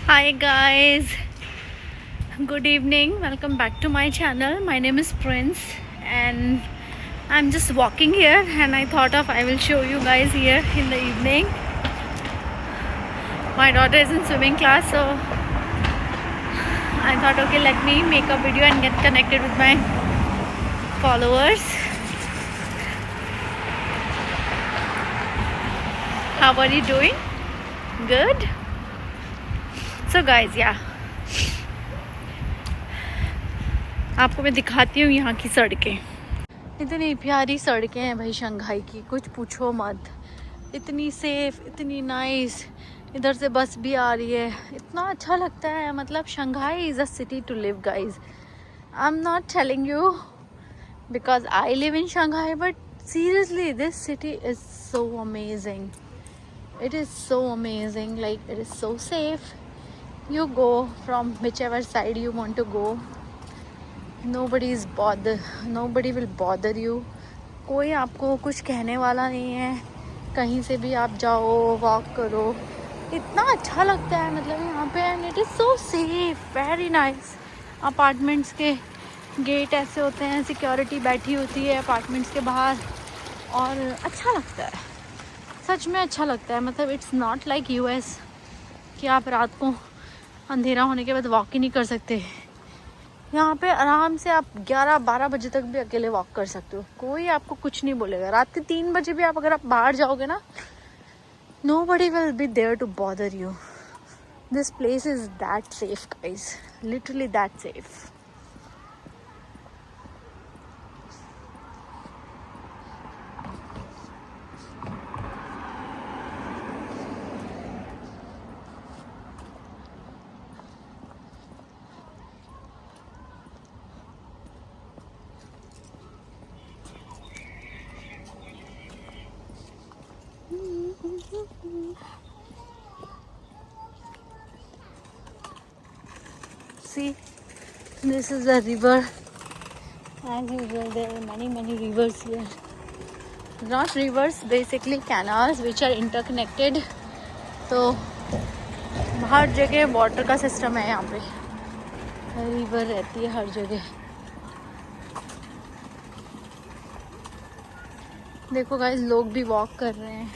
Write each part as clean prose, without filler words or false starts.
Hi guys, good evening. Welcome back to my channel. My name is Prince and I'm just walking here and I thought of I will show you guys here in the evening. My daughter is in swimming class, so I thought okay, let me make a video and get connected with my followers. How are you doing? Good? So guys, yeah, आपको मैं दिखाती हूँ यहाँ की सड़कें। इतनी प्यारी सड़कें हैं भाई शंघाई की, कुछ पूछो मत। इतनी सेफ, इतनी नाइस। इधर से बस भी आ रही है, इतना अच्छा लगता है। मतलब Shanghai is a city to live guys. I am not telling you because I live in Shanghai, but seriously this city is so amazing. It is so amazing, like it is so safe. You go from whichever side you want to go. Nobody will bother you. कोई आपको कुछ कहने वाला नहीं है. कहीं से भी आप जाओ, वॉक करो, इतना अच्छा लगता है मतलब यहाँ पे. And it is so safe, very nice. Apartments के गेट ऐसे होते हैं, सिक्योरिटी बैठी होती है अपार्टमेंट्स के बाहर, और अच्छा लगता है, सच में अच्छा लगता है. मतलब इट्स नॉट लाइक यूएस कि आप रात को अंधेरा होने के बाद वॉक ही नहीं कर सकते. यहाँ पे आराम से आप 11-12 बजे तक भी अकेले वॉक कर सकते हो, कोई आपको कुछ नहीं बोलेगा. रात के 3 बजे भी अगर आप बाहर जाओगे ना, nobody will be there to bother you. This place is that safe guys, literally that safe. See, this is a river. As usual, there are many rivers here. Not rivers, basically canals which are interconnected. तो हर जगह water का system है यहाँ पे, river रहती है हर जगह. देखो गाइस, लोग भी वॉक कर रहे हैं.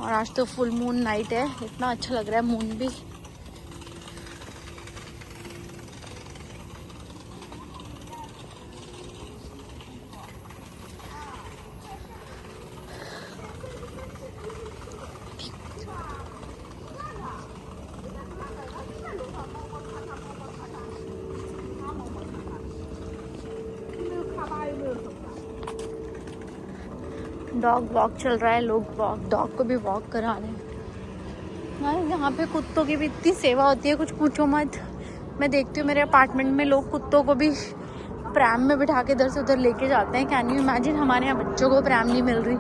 और आज तो फुल मून नाइट है, इतना अच्छा लग रहा है मून भी. डॉग वॉक चल रहा है, लोग डॉग को भी वॉक करा रहे हैं. यहाँ पे कुत्तों की भी इतनी सेवा होती है, कुछ पूछो मत. मैं देखती हूँ मेरे अपार्टमेंट में लोग कुत्तों को भी प्रैम में बिठा के इधर से उधर लेके जाते हैं. कैन यू इमेजिन, हमारे यहाँ बच्चों को प्रैम नहीं मिल रही.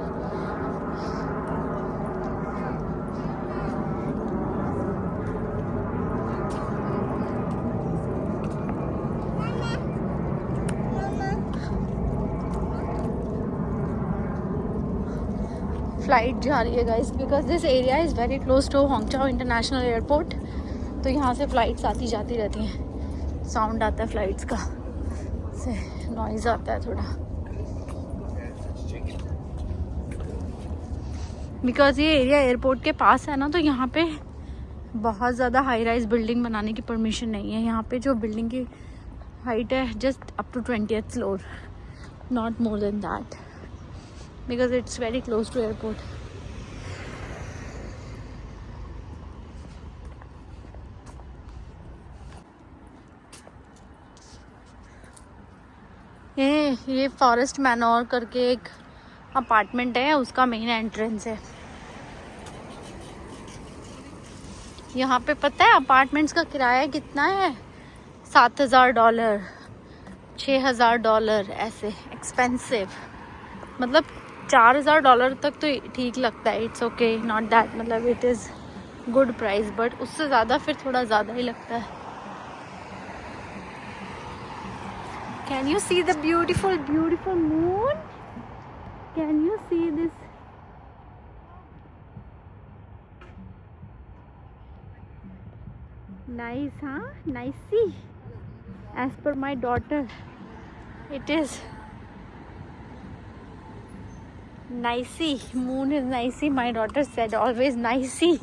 फ्लाइट जा रही है guys, because this area is very close to Hangzhou international airport. तो यहाँ से फ़्लाइट्स आती जाती रहती हैं. साउंड आता है फ़्लाइट्स का, से नॉइज़ आता है थोड़ा, बिकॉज ये एरिया एयरपोर्ट के पास है ना. तो यहाँ पे बहुत ज़्यादा हाई राइज बिल्डिंग बनाने की परमिशन नहीं है. यहाँ पे जो बिल्डिंग की हाइट है just up to 20th floor, not more than that, because it's very close to airport. ये फॉरेस्ट मैनोर करके एक अपार्टमेंट है, उसका मेन एंट्रेंस है. यहाँ पे पता है अपार्टमेंट्स का किराया कितना है? $7,000, $6,000, ऐसे एक्सपेंसिव. मतलब $4,000 तक तो ठीक लगता है, इट्स ओके, नॉट दैट, मतलब it is good price. But उससे ज़्यादा फिर थोड़ा ज़्यादा ही लगता है. Can you see the beautiful moon? Can you see this? Nice, huh? Nicey. As per my daughter, it is nicey. Moon is nicey. My daughter said always nicey.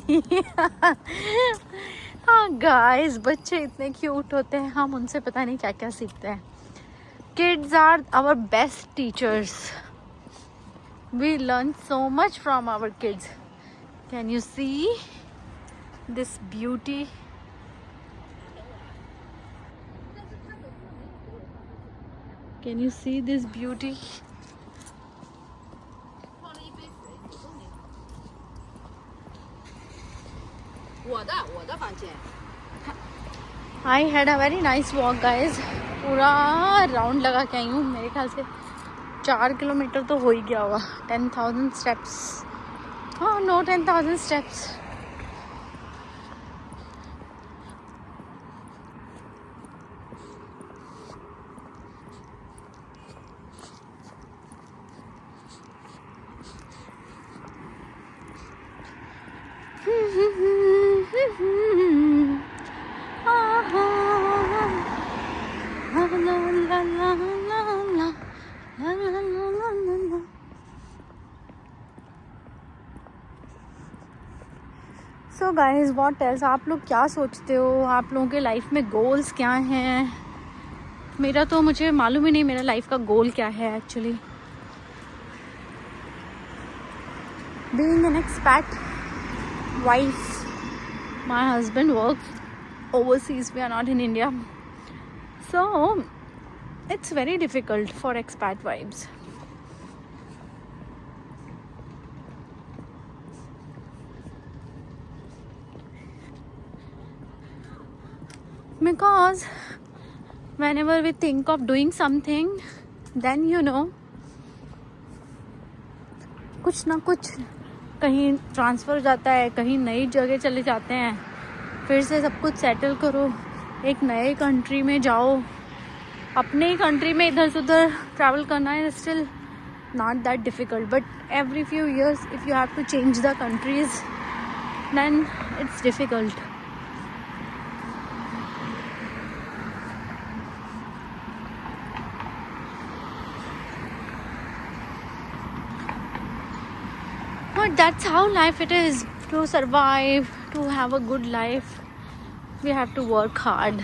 हाँ guys, बच्चे इतने क्यूट होते हैं, हम उनसे पता नहीं क्या क्या सीखते हैं. Kids are our best teachers. We learn so much from our kids. Can you see this beauty? Can you see this beauty? I had a very nice walk guys. पूरा राउंड लगा के आई हूँ. मेरे ख्याल से 4 किलोमीटर तो हो ही गया होगा. 10,000 स्टेप्स. हाँ, no 10,000 steps. So guys, what else? आप लोग क्या सोचते हो? आप लोगों के लाइफ में गोल्स क्या हैं? मेरा तो मुझे मालूम ही नहीं मेरा लाइफ का गोल क्या है actually. Being an expat wife, my husband works overseas. We are not in India, so it's very difficult for expat wives. Because whenever we think of doing something, then कुछ ना कुछ कहीं transfer हो जाता है, कहीं नई जगह चले जाते हैं, फिर से सब कुछ सेटल करो, एक नए कंट्री में जाओ. अपने ही कंट्री में इधर से उधर ट्रैवल करना है still not that difficult, but every few years if you have to change the countries then it's difficult. But that's how life it is. To survive, to have a good life, we have to work hard.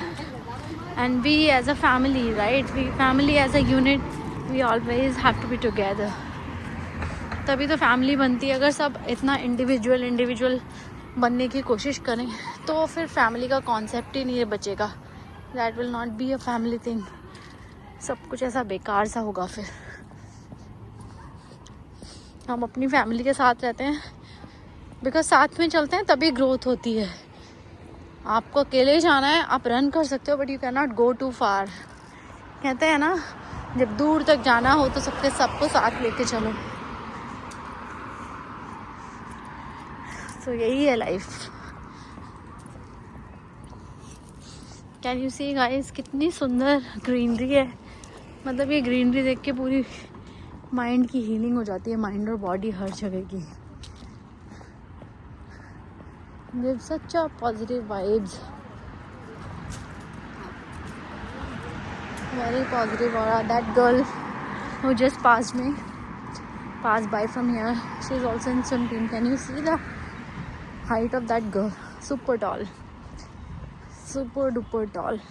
And we as a family, right? We family as a unit, we always have to be together. तभी तो family बनती है. अगर सब इतना individual बनने की कोशिश करें तो फिर फैमिली का कॉन्सेप्ट ही नहीं बचेगा. That will not be a family thing. सब कुछ ऐसा बेकार सा होगा. फिर हम अपनी फैमिली के साथ रहते हैं बिकॉज साथ में चलते हैं तभी ग्रोथ होती है. आपको अकेले जाना है, आप रन कर सकते हो but you can not go too far. कहते हैं ना, जब दूर तक जाना हो तो सबको साथ लेके चलो. तो यही है life. Can you see guys, कितनी सुंदर ग्रीनरी है. मतलब ये ग्रीनरी देख के पूरी माइंड की हीलिंग हो जाती है. माइंड और बॉडी हर जगह की. Give such a positive vibes. Very positive aura. That girl who just passed by from here, she is also in swim team. Can you see the height of that girl? Super tall. Super duper tall.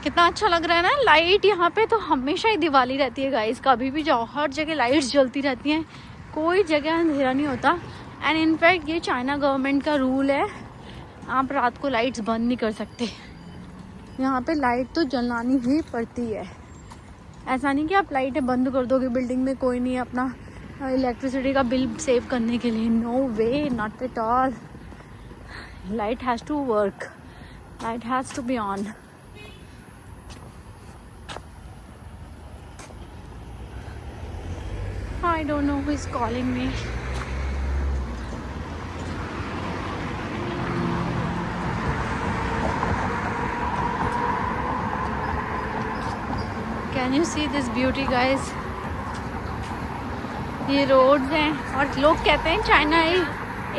कितना अच्छा लग रहा है ना. Light यहाँ पे तो हमेशा ही दिवाली रहती है गाइस. कभी भी जाओ हर जगह लाइट्स जलती रहती हैं. कोई जगह अंधेरा नहीं होता. एंड इनफैक्ट ये चाइना गवर्नमेंट का रूल है, आप रात को लाइट्स बंद नहीं कर सकते. यहाँ पे लाइट तो जलानी ही पड़ती है. ऐसा नहीं कि आप लाइटें बंद कर दोगे, बिल्डिंग में कोई नहीं है अपना इलेक्ट्रिसिटी का बिल सेव करने के लिए. No way, not at all. Light has to work, light has to be on. I don't know who is calling me. Can you see this beauty, guys? ये रोड्स हैं और लोग कहते हैं चाइना.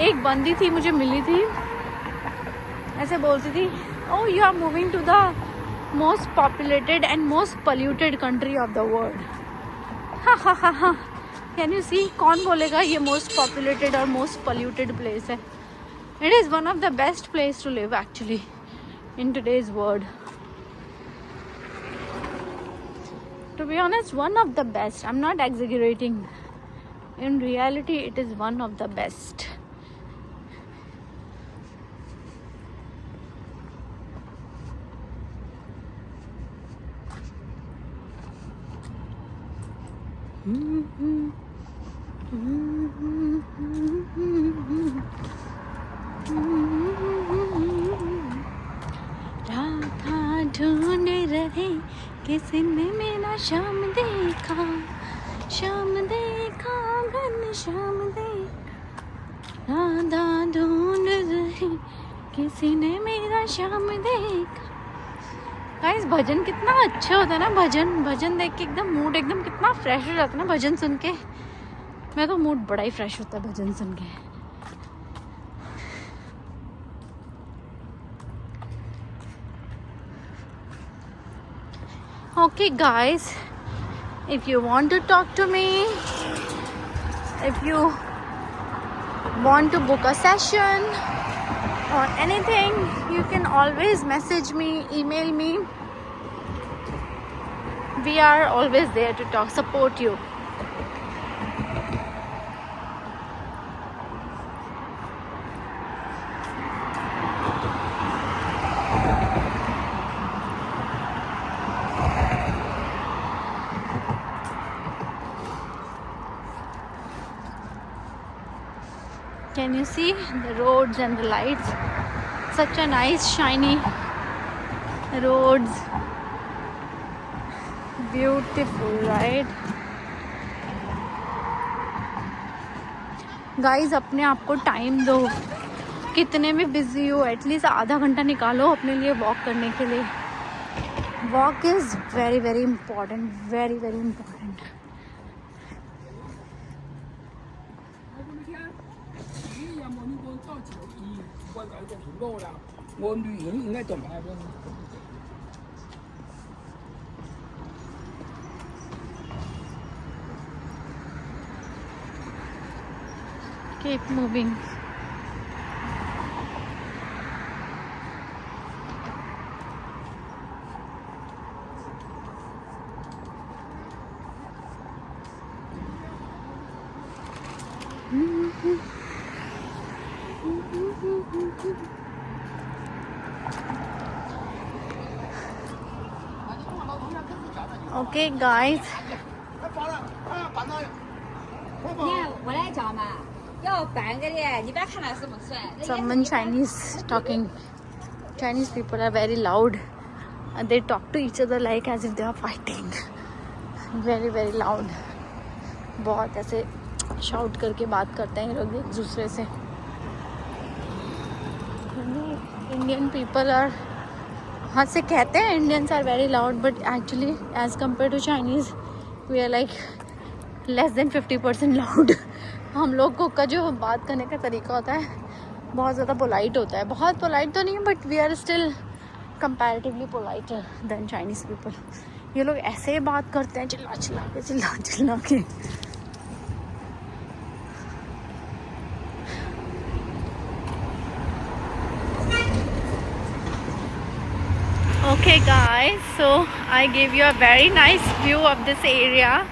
एक बंदी थी मुझे मिली थी, ऐसे बोलती थी, oh you are moving to the most populated and most polluted country of the world. हा हा हा हा. कैन यू सी, कौन बोलेगा ये मोस्ट पॉपुलेटेड और मोस्ट पोल्यूटेड प्लेस है. It is one of the best place to live actually in today's world. To be honest, one of the best. I am not exaggerating. In reality it is one of the best. Radha ढूंढ रहे किसी ने मेरा शाम देखा, शाम देखा, घन शाम देखा. राधा ढूंढ रहे किसी ने मेरा शाम देखा. गाइस, भजन कितना अच्छा होता है ना. भजन देख के एकदम मूड एकदम कितना फ्रेश हो जाता है ना भजन सुन के. मैं तो मूड बड़ा ही फ्रेश होता है भजन सुन के. Okay guys, if you want to talk to me, if you want to book a session or anything, you can always message me, email me. We are always there to talk, support you. Can you see the roads and the lights? Such a nice shiny roads. Beautiful, right? Guys, अपने आप को time दो. कितने में busy हो, at least आधा घंटा निकालो अपने लिए वॉक करने के लिए. Walk is very very important, very very important. Keep moving. Okay guys, 我来讲嘛，要半个的，你别看它什么帅。 someone Chinese talking. Chinese people are very loud. They talk to each other like as if they are fighting. Very very loud. बहुत ऐसे shout करके बात करते हैं ये लोग एक दूसरे से. इंडियन पीपल आर, हाँ से कहते हैं Indians are very loud, but actually as compared to Chinese we are like less than 50% loud. हम लोग को का जो बात करने का तरीका होता है बहुत ज़्यादा पोलाइट होता है. बहुत पोलाइट तो नहीं, but we are still comparatively politer than Chinese people. ये लोग ऐसे बात करते हैं चिल्ला चिल्ला के. Okay guys, so I gave you a very nice view of this area.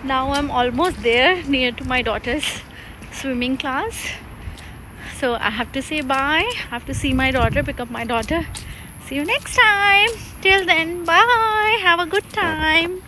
Now I'm almost there, near to my daughter's swimming class. So I have to say bye. I have to see my daughter, pick up my daughter. See you next time. Till then, bye. Have a good time.